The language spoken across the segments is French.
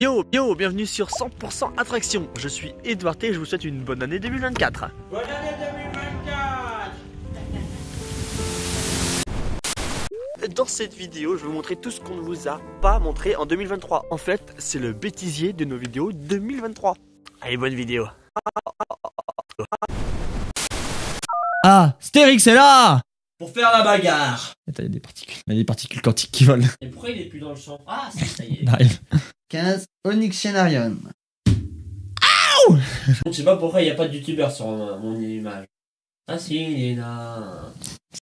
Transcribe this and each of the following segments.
Yo, bienvenue sur 100% Attraction. Je suis Edouard T et je vous souhaite une bonne année 2024. Bonne année 2024. Dans cette vidéo, je vais vous montrer tout ce qu'on ne vous a pas montré en 2023. En fait, c'est le bêtisier de nos vidéos 2023. Allez, bonne vidéo. Ah, Stérix est là! Pour faire la bagarre. Attends, il y a des particules quantiques qui volent. Et pourquoi il est plus dans le champ? Ah, ça y est. Il arrive. 15 Onyxenarium. Je sais pas pourquoi il n'y a pas de youtubeur sur mon image. Ah si, il est là.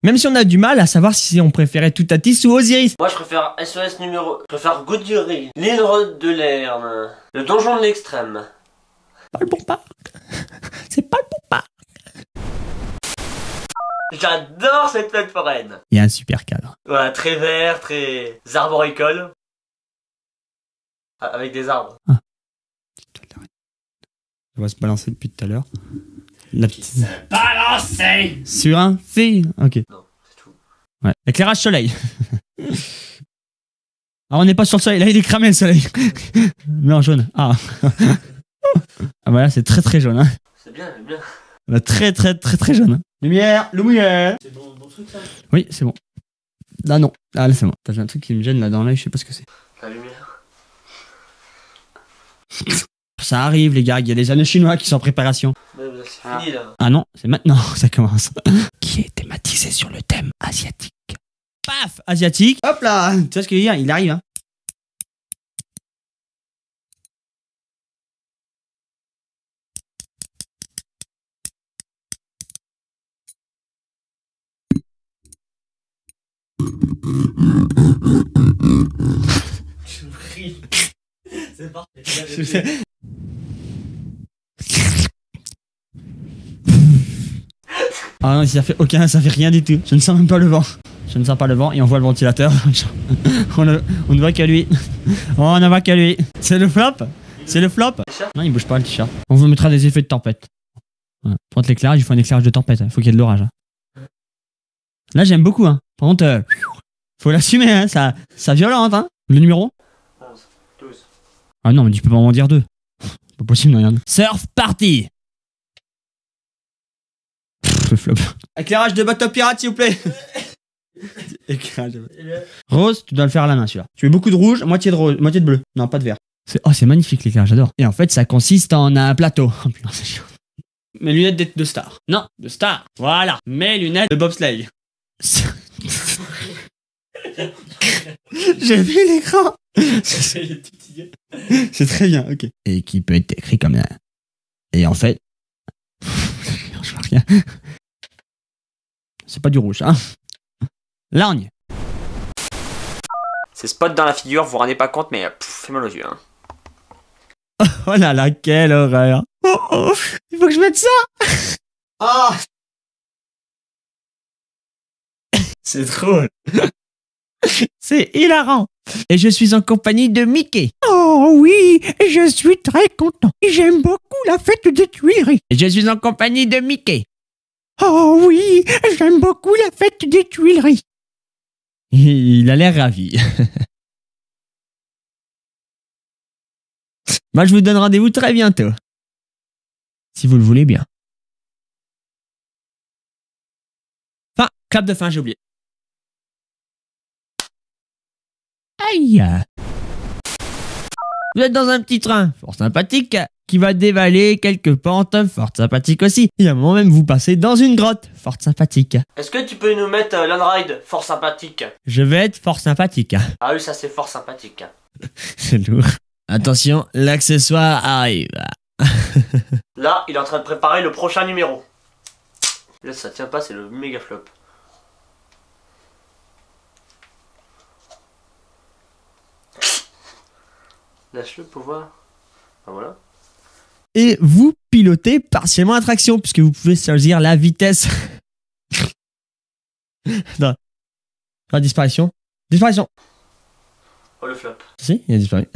Même si on a du mal à savoir si on préférait Toutatis ou Osiris. Moi je préfère SOS numéro... Je préfère Godurie, l'île de Lerne, le donjon de l'extrême. Pas le bon parc. C'est pas le bon parc. J'adore cette fête foraine. Il y a un super cadre. Voilà, très vert, très arboricole. Avec des arbres. Ah. On va se balancer depuis tout à l'heure. La petite... Balancer. Sur un fil. Ok. Non, c'est tout. Ouais. Éclairage soleil. Ah, on n'est pas sur le soleil. Là, il est cramé le soleil. Mais en jaune. Ah. Ah, voilà, c'est très très jaune. Hein. C'est bien, c'est bien. Bah, très jaune. Hein. Lumière, lumière. C'est bon truc ça. Oui, c'est bon. Ah non. Ah là, c'est bon. J'ai un truc qui me gêne là dans l'œil, je sais pas ce que c'est. La lumière. Ça arrive, les gars. Il y a des anneaux chinois qui sont en préparation. Mais c'est fini là. Ah non, c'est maintenant que ça commence. Qui est thématisé sur le thème asiatique. Paf, asiatique. Hop là. Tu vois ce qu'il veut dire? Il arrive, hein. C'est parfait. Ah non, ça fait rien du tout. Je ne sens même pas le vent. Je ne sens pas le vent et on voit le ventilateur. on ne voit que lui. On ne voit que lui. C'est le flop. C'est le flop. Non, il bouge pas le t-shirt. On vous mettra des effets de tempête. Voilà. Pour être l'éclairage, il faut un éclairage de tempête. Il faut qu'il y ait de l'orage. Là, j'aime beaucoup. Hein. Par contre, faut l'assumer. Hein. Ça violente. Hein. Le numéro 11, 12. Ah non, mais tu peux pas m'en dire deux. Pas possible, non, regarde. Surf party. Le flop. Éclairage de bateau pirate, s'il vous plaît. Éclairage de bateau. Rose, tu dois le faire à la main, celui-là. Tu mets beaucoup de rouge, moitié de rose, moitié de bleu. Non, pas de vert. C'est magnifique, l'éclairage, j'adore. Et en fait, ça consiste en un plateau. Oh putain, c'est chiant. Mes lunettes de star. Non, de star. Voilà. Mes lunettes de bobsleigh. J'ai vu l'écran. C'est très bien, ok. Et qui peut être écrit comme ça. Et en fait... Je vois rien. C'est pas du rouge, hein. Lorgne. Ces spots dans la figure, vous vous rendez pas compte, mais fait mal aux yeux. Hein. Oh là là, quelle horreur. Oh, il faut que je mette ça. Ah. C'est drôle. C'est hilarant. Et je suis en compagnie de Mickey. Oh oui, je suis très content. J'aime beaucoup la fête des Tuileries. Et je suis en compagnie de Mickey. Oh oui, j'aime beaucoup la fête des Tuileries. Il a l'air ravi. Moi, je vous donne rendez-vous très bientôt. Si vous le voulez bien. Enfin, clap de fin, j'ai oublié. Aïe! Vous êtes dans un petit train, fort sympathique, qui va dévaler quelques pentes, fort sympathiques aussi. Et à un moment même, vous passez dans une grotte, fort sympathique. Est-ce que tu peux nous mettre l'Unride, fort sympathique? Je vais être fort sympathique. Ah oui, ça c'est fort sympathique. C'est lourd. Attention, l'accessoire arrive. Là, il est en train de préparer le prochain numéro. Là, ça tient pas, c'est le méga flop. Lâche-le pour voir. Ah voilà. Et vous pilotez partiellement Attraction, puisque vous pouvez choisir la vitesse. Non. Ah, disparition. Disparition. Oh le flop. Si, il a disparu.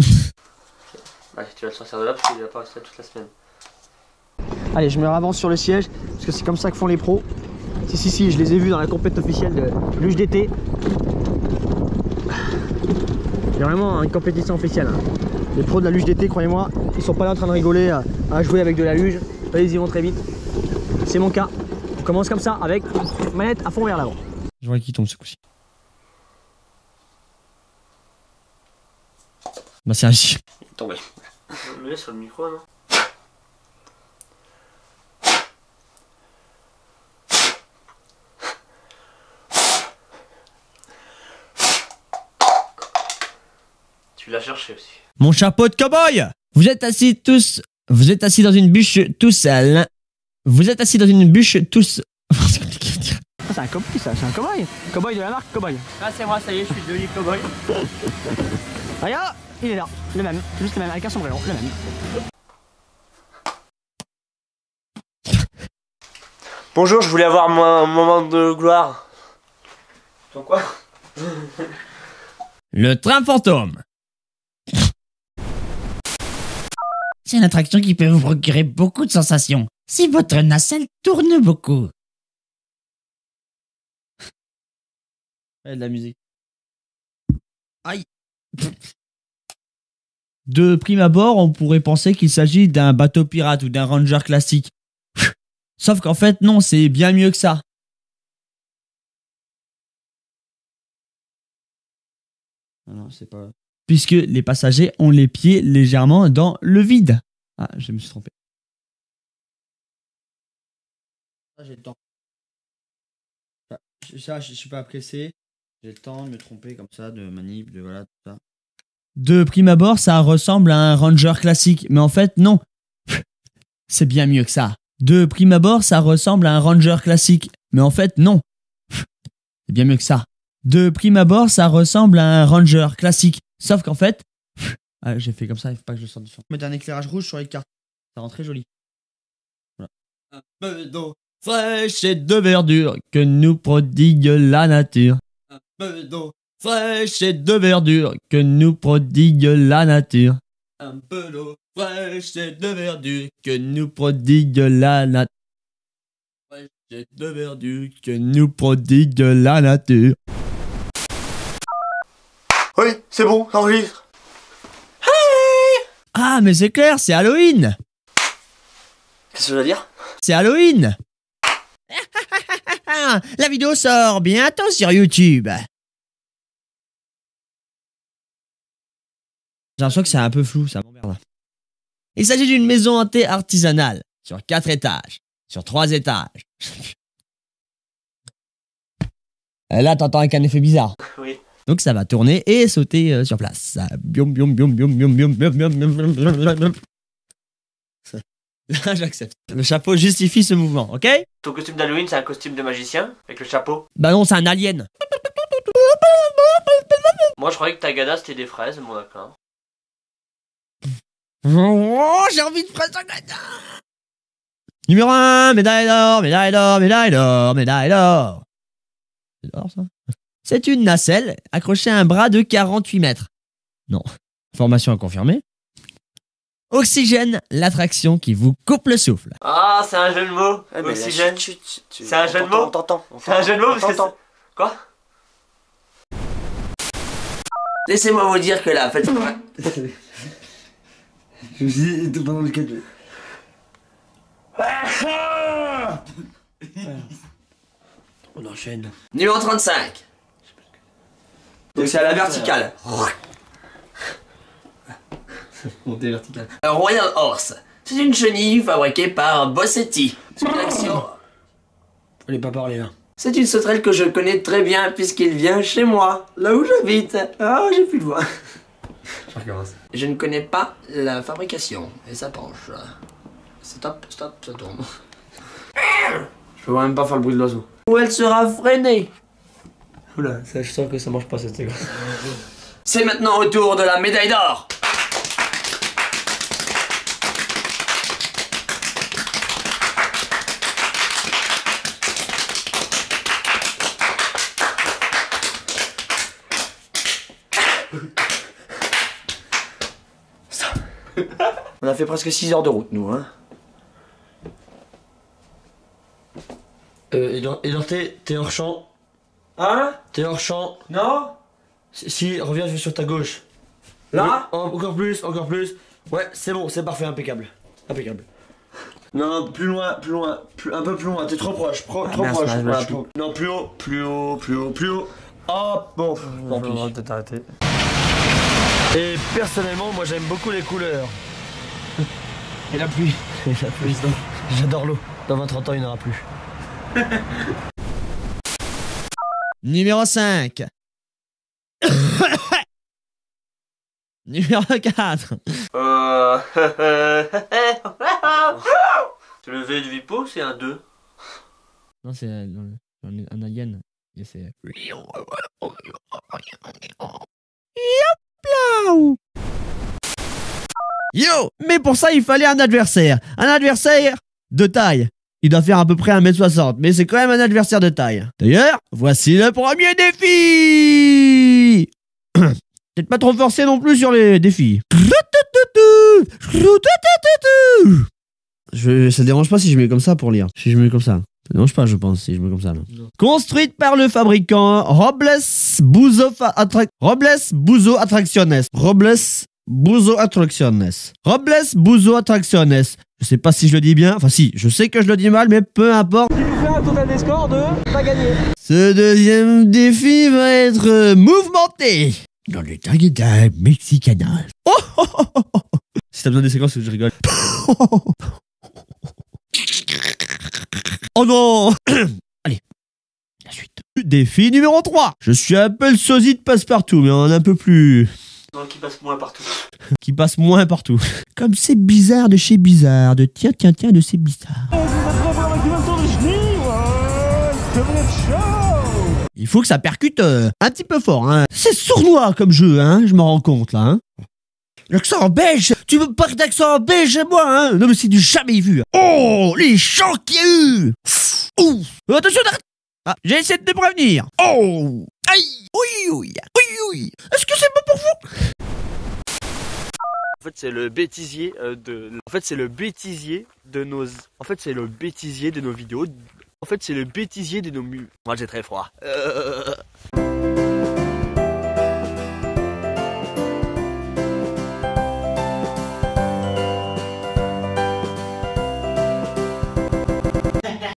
Allez, tu vas le sortir de là parce qu'il va pas rester toute la semaine. Allez, je me ravance sur le siège parce que c'est comme ça que font les pros. Si, je les ai vus dans la compète officielle de luge d'été. C'est vraiment une compétition officielle. Hein. Les pros de la luge d'été, croyez-moi, ils sont pas là en train de rigoler à jouer avec de la luge. Là, ils y vont très vite. C'est mon cas. On commence comme ça avec manette à fond vers l'avant. Je vois qui tombe ce coup-ci. Bah c'est réussi. Il est tombé. Je le mets sur le micro, non? Tu l'as cherché aussi. Mon chapeau de cow-boy. Vous êtes assis dans une bûche tout seul. Vous êtes assis dans une bûche tous... C'est compliqué à dire. C'est un cowboy ça, c'est un cowboy. Cowboy de la marque Cowboy. Ah, c'est moi, ça y est, je suis devenu cowboy. Regarde, il est là, le même, juste le même, avec un sombrero, le même. Bonjour, je voulais avoir un moment de gloire. Ton quoi? Le train fantôme. C'est une attraction qui peut vous procurer beaucoup de sensations. Si votre nacelle tourne beaucoup. Ouais, de la musique. Aïe. De prime abord, on pourrait penser qu'il s'agit d'un bateau pirate ou d'un ranger classique. Sauf qu'en fait, non, c'est bien mieux que ça. Non, c'est pas... Puisque les passagers ont les pieds légèrement dans le vide. Ah, je me suis trompé. Ah, j'ai le temps. Ça, je suis pas pressé. J'ai le temps de me tromper comme ça, de manip, de voilà, tout ça. De prime abord, ça ressemble à un ranger classique, mais en fait, non. C'est bien mieux que ça. De prime abord, ça ressemble à un ranger classique, mais en fait, non. C'est bien mieux que ça. De prime abord, ça ressemble à un ranger classique, sauf qu'en fait... Ah, j'ai fait comme ça, il faut pas que je sorte du fond. Mettre un éclairage rouge sur les cartes. Ça rend très joli. Voilà. Un peu d'eau fraîche et de verdure que nous prodigue la nature. Un peu d'eau fraîche et de verdure que nous prodigue la nature. Un peu d'eau fraîche et de verdure que nous prodigue la nature. Fraîche et de verdure que nous prodigue la nature. Oui, c'est bon, j'enregistre. Ah, mais c'est clair, c'est Halloween. Qu'est-ce que je veux dire? C'est Halloween. La vidéo sort bientôt sur YouTube. J'ai l'impression que c'est un peu flou, ça m'emmerde. Il s'agit d'une maison hantée artisanale, sur 4 étages, sur 3 étages. Là, t'entends avec un effet bizarre. Oui. Donc ça va tourner et sauter sur place. Biom, biom, biom, biom, biom, biom, biom, biom, biom, biom, biom, biom, biom. Là, j'accepte. Le chapeau justifie ce mouvement, ok? Ton costume d'Halloween, c'est un costume de magicien avec le chapeau. Bah non, c'est un alien. Moi, je croyais que ta gada c'était des fraises, bon d'accord. Oh, j'ai envie de fraises à gâteau. Numéro 1, médaille d'or, médaille d'or, médaille d'or, médaille d'or. C'est d'or, ça? C'est une nacelle accrochée à un bras de 48 mètres. Non. Information à confirmer. Oxygène, l'attraction qui vous coupe le souffle. Ah, c'est un jeu de mots. Ouais, mais Oxygène. C'est un jeu de mots. On t'entend. C'est un jeu de mots parce que c'est... Quoi? Laissez-moi vous dire que là, faites... Je vous dis, tout pendant le cadre. On enchaîne. Numéro 35. Donc c'est à la verticale. Montée verticale. Royal Horse. C'est une chenille fabriquée par Bossetti. C'est une action... Fallait pas parler là. C'est une sauterelle que je connais très bien puisqu'il vient chez moi, là où j'habite. Ah, j'ai plus de voix. Je ne connais pas la fabrication. Et ça penche. Stop, stop, ça tourne. Je peux même pas faire le bruit de l'oiseau. Où elle sera freinée. Oula, ça, je sens que ça marche pas cette séquence. C'est maintenant au tour de la médaille d'or. On a fait presque 6 heures de route, nous, hein. Edouard, t'es hors champ. Hein? T'es hors champ. Non? Si, reviens, je vais sur ta gauche. Là Encore plus, encore plus. Ouais, c'est bon, c'est parfait, impeccable. Impeccable. Non, plus loin, un peu plus loin, t'es trop proche, trop mince, proche. mince, Voilà, je suis- non, plus haut, plus haut, plus haut, plus haut. Hop, bon, tant pis. On va peut-être arrêter. Et personnellement, moi j'aime beaucoup les couleurs. Et la pluie. Et la pluie. J'adore l'eau. Dans 20-30 ans, il n'y en aura plus. Numéro 5. Numéro 4. C'est le V du Vipo, c'est un 2. Non, c'est un alien. Et c'est... Yo! Mais pour ça, il fallait un adversaire. Un adversaire de taille. Il doit faire à peu près 1m60, mais c'est quand même un adversaire de taille. D'ailleurs, voici le premier défi! Peut-être pas trop forcé non plus sur les défis. Ça dérange pas si je mets comme ça pour lire. Si je mets comme ça. Ça dérange pas, je pense, si je mets comme ça. Là. Construite par le fabricant Robles Buzo Attracciones. Robles Buzo Attracciones. Je sais pas si je le dis bien. Enfin, si, je sais que je le dis mal, mais peu importe. Tu nous fais un total des scores de pas gagné. Ce deuxième défi va être mouvementé dans le Targueta Mexicana. Oh, oh, oh, oh, oh. Si t'as besoin des séquences, je rigole. Oh non. Allez, la suite. Défi numéro 3. Je suis un peu le sosie de Passepartout, mais un peu plus... Non, qui passe moins partout. Qui passe moins partout. Comme c'est bizarre de chez bizarre. De tiens, de c'est bizarre. Il faut que ça percute un petit peu fort. Hein. C'est sournois comme jeu, hein. Je m'en rends compte là. Hein. L'accent belge. Tu veux pas d'accent belge à moi, hein. Non mais c'est du jamais vu. Oh, les chants qu'il y a eu. Ouh. Attention d'arrêter. Ah, j'ai essayé de te prévenir. Oh. Aïe. Oui. Est-ce que c'est bon pour vous? En fait, c'est le bêtisier de. En fait, c'est le bêtisier de nos. En fait, c'est le bêtisier de nos vidéos. En fait, c'est le bêtisier de nos Moi, j'ai très froid.